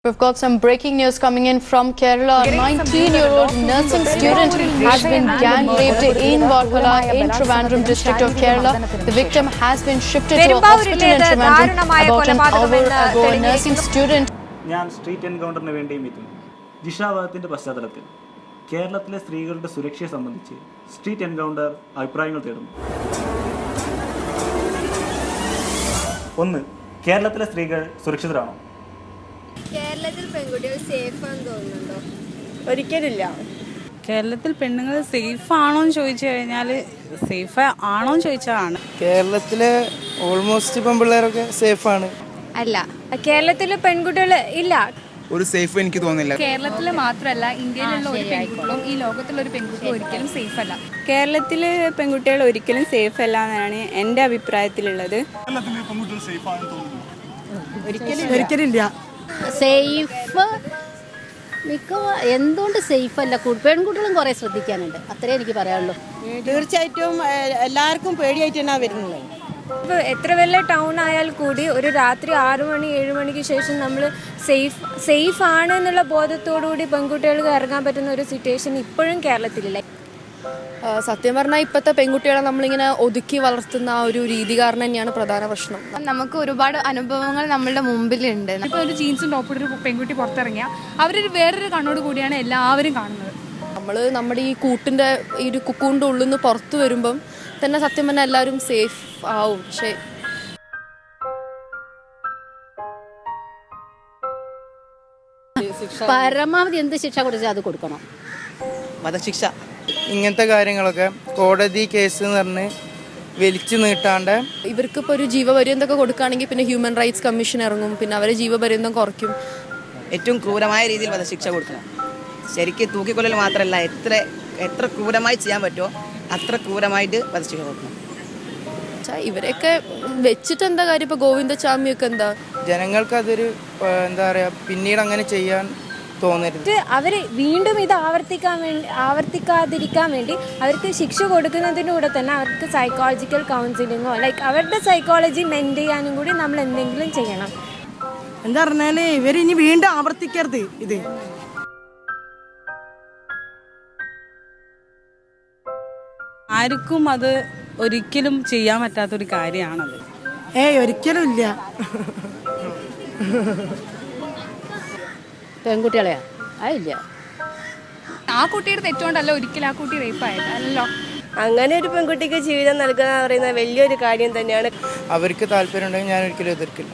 We've got some breaking news coming in from Kerala. A 19-year-old nursing student has been gang raped in Varkala in Trivandrum district of Kerala. The victim has been shifted to a hospital in Trivandrum about an hour ago. A nursing student. ഞാൻ street എൻകൗണ്ടറിന് വേണ്ടിയും എത്തുന്നു. ജിഷാവാദത്തിന്റെ പശ്ചാത്തലത്തിൽ കേരളത്തിലെ സ്ത്രീകളുടെ സുരക്ഷയെ സംബന്ധിച്ച് street encounter അഭിപ്രായങ്ങൾ തേടുന്നു. 1. കേരളത്തിലെ സ്ത്രീകൾ സുരക്ഷിതരാണോ? കേരളത്തിൽ പെൺകുട്ടികൾ സേഫ് ആണെന്ന് തോന്നുന്നുണ്ടോ? ഒരിക്കലില്ല. കേരളത്തിൽ പെണ്ണുങ്ങൾ സേഫ് ആണോ എന്ന് ചോദിച്ചു കഴിഞ്ഞാൽ സേഫ് ആണോ എന്ന് ചോദിച്ചാണ്. കേരളത്തിലെ ഓൾമോസ്റ്റ് പെൺപിള്ളേരൊക്കെ സേഫാണ്. അല്ല, കേരളത്തിലെ പെൺകുട്ടികൾ ഇല്ല. ഒരു സേഫ് എനിക്ക് തോന്നുന്നില്ല. കേരളത്തിൽ മാത്രമല്ല, ഇന്ത്യയിലുള്ള ഒരു പെൺകുട്ടികളും ഈ ലോകത്തിലുള്ള ഒരു പെൺകുട്ടികളും ഒരിക്കലും സേഫ് അല്ല. കേരളത്തിലെ പെൺകുട്ടികൾ ഒരിക്കലും സേഫ് അല്ല എന്നാണ് എൻ്റെ അഭിപ്രായത്തിലുള്ളത്. ഒരിക്കലില്ല. സേഫ് എന്തുകൊണ്ട് സേഫ് അല്ല? പെൺകുട്ടികളും കുറേ ശ്രദ്ധിക്കാനുണ്ട്, അത്രേ എനിക്ക് പറയാനുള്ളൂ. തീർച്ചയായിട്ടും എല്ലാവർക്കും പേടിയായിട്ട് തന്നെ വരുന്നത്. ഇപ്പോൾ എത്ര വലിയ ടൗൺ ആയാൽ കൂടി ഒരു രാത്രി 6 മണി 7 മണിക്ക് ശേഷം നമ്മൾ സേഫ് ആണ് എന്നുള്ള ബോധത്തോടു കൂടി പെൺകുട്ടികൾക്ക് ഇറങ്ങാൻ പറ്റുന്ന ഒരു സിറ്റുവേഷൻ ഇപ്പോഴും കേരളത്തിലില്ല. സത്യം പറഞ്ഞാൽ ഇപ്പോഴത്തെ പെൺകുട്ടികളെ നമ്മളിങ്ങനെ ഒതുക്കി വളർത്തുന്ന ആ ഒരു രീതി കാരണം തന്നെയാണ് പ്രധാന പ്രശ്നം. നമുക്ക് ഒരുപാട് അനുഭവങ്ങൾ നമ്മളുടെ മുമ്പിലുണ്ട്. ഇപ്പോൾ ഒരു ജീൻസും ടോപ്പ് ഒരു പെൺകുട്ടി പുറത്തിറങ്ങിയാൽ അവരൊരു വേറൊരു കണ്ണോട് കൂടിയാണ് എല്ലാവരും കാണുന്നത്. നമ്മൾ നമ്മുടെ ഈ കൂട്ടിൻ്റെ ഈ ഒരു കുക്കൂൻ്റെ ഉള്ളിൽ നിന്ന് പുറത്ത് വരുമ്പം തന്നെ സത്യം പറഞ്ഞാൽ എല്ലാവരും സേഫ് ആവും. പക്ഷേ പരമാവധി എന്ത് ശിക്ഷ കൊടുത്താൽ അത് കൊടുക്കണം. വധശിക്ഷ ഇങ്ങനത്തെ കാര്യങ്ങളൊക്കെ കോടതി കേസ് എന്ന് പറഞ്ഞ് വലിച്ചു നീട്ടാണ്ട് ഇവർക്കിപ്പോൾ ഒരു ജീവപര്യന്തമൊക്കെ കൊടുക്കുകയാണെങ്കിൽ പിന്നെ ഹ്യൂമൻ റൈറ്റ്സ് കമ്മീഷൻ ഇറങ്ങും, പിന്നെ അവരെ ജീവപര്യന്തം കുറയ്ക്കും. ഏറ്റവും ക്രൂരമായ രീതിയിൽ വധശിക്ഷ കൊടുക്കണം. ശരിക്കും തൂക്കിക്കൊല്ലൽ മാത്രമല്ല, എത്ര ക്രൂരമായി ചെയ്യാൻ പറ്റുമോ അത്ര ക്രൂരമായിട്ട് വധശിക്ഷ കൊടുക്കണം. ഇവരെയൊക്കെ വെച്ചിട്ട് എന്താ കാര്യം? ഇപ്പോൾ ഗോവിന്ദചാമിയൊക്കെ എന്താ, ജനങ്ങൾക്ക് അതൊരു എന്താ പറയുക, പിന്നീട് അങ്ങനെ ചെയ്യാൻ തോന്നരുത്. അവർ വീണ്ടും ഇത് ആവർത്തിക്കാതിരിക്കാൻ വേണ്ടി അവർക്ക് ശിക്ഷ കൊടുക്കുന്നതിൻ്റെ കൂടെ തന്നെ അവർക്ക് സൈക്കോളജിക്കൽ കൗൺസിലിങ്ങോ അവരുടെ സൈക്കോളജി മെൻറ്റ് ചെയ്യാനും കൂടി നമ്മൾ എന്തെങ്കിലും ചെയ്യണം. എന്താ പറഞ്ഞാൽ ഇവരിനി വീണ്ടും ആവർത്തിക്കരുത് ഇത്. ആർക്കും അത് ഒരിക്കലും ചെയ്യാൻ പറ്റാത്തൊരു കാര്യമാണത്. ഒരിക്കലും ഇല്ല. പെൺകുട്ടികളെയാ അതില്ല. ആ കുട്ടിയുടെ തെറ്റുകൊണ്ടല്ല ഒരിക്കലും ആ കുട്ടി റേപ്പായത് അല്ലല്ലോ. അങ്ങനെ ഒരു പെൺകുട്ടിക്ക് ജീവിതം നൽകുക എന്ന് പറയുന്നത് വലിയൊരു കാര്യം തന്നെയാണ്. അവർക്ക് താല്പര്യം ഉണ്ടെങ്കിൽ ഞാൻ ഒരിക്കലും എതിർക്കില്ല.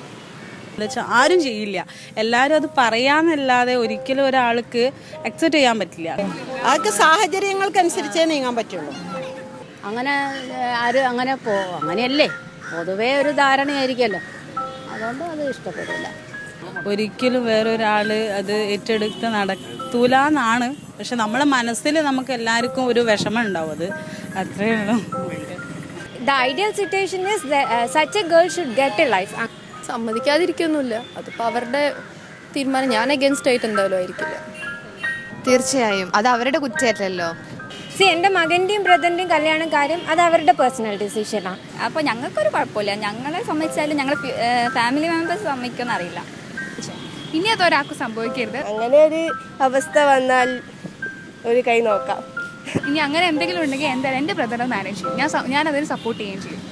ആരും ചെയ്യില്ല, എല്ലാവരും അത് പറയാന്നല്ലാതെ ഒരിക്കലും ഒരാൾക്ക് അക്സെപ്റ്റ് ചെയ്യാൻ പറ്റില്ല. അതൊക്കെ സാഹചര്യങ്ങൾക്കനുസരിച്ചേ നീങ്ങാൻ പറ്റുള്ളൂ. അങ്ങനെ അങ്ങനെയല്ലേ പൊതുവേ ഒരു ധാരണയായിരിക്കുമല്ലോ, അതുകൊണ്ട് അത് ഇഷ്ടപ്പെടില്ല. ഒരിക്കലും വേറൊരാൾ അത് ഏറ്റെടുത്ത് നടത്തൂലെന്നാണ്. പക്ഷെ നമ്മളെ മനസ്സിൽ നമുക്ക് എല്ലാവർക്കും ഒരു വിഷമം ഉണ്ടാവും. അത് അത്രയേ ഉള്ളൂ. The ideal situation is that such a girl should get a life. സമ്മതിക്കാതിരിക്കൊന്നുമില്ല, അതിപ്പോൾ അവരുടെ തീരുമാനം. ഞാൻ അഗേൻസ്റ്റ് ആയിട്ട് എന്തായാലും ആയിരിക്കില്ല. തീർച്ചയായും അത് അവരുടെ കുറ്റമല്ലല്ലോ. എൻ്റെ മകൻ്റെയും ബ്രദറിൻ്റെയും കല്യാണം കാര്യം അത് അവരുടെ പേഴ്സണൽ ഡിസിഷനാണ്. അപ്പോൾ ഞങ്ങൾക്കൊരു കുഴപ്പമില്ല. ഞങ്ങളെ സമ്മതിച്ചാലും ഞങ്ങൾ ഫാമിലി മെമ്പേഴ്സ് സമ്മതിക്കുമെന്ന് അറിയില്ല. ഇനി അതൊരാൾക്ക് സംഭവിക്കരുത്. അങ്ങനെ ഒരു അവസ്ഥ വന്നാൽ ഒരു കൈ നോക്കാം. ഇനി അങ്ങനെ എന്തെങ്കിലും ഉണ്ടെങ്കിൽ എന്തായാലും എൻ്റെ ബ്രദറെ മാനേജ് ചെയ്യും. ഞാൻ അതിന് സപ്പോർട്ട് ചെയ്യുകയും ചെയ്യും.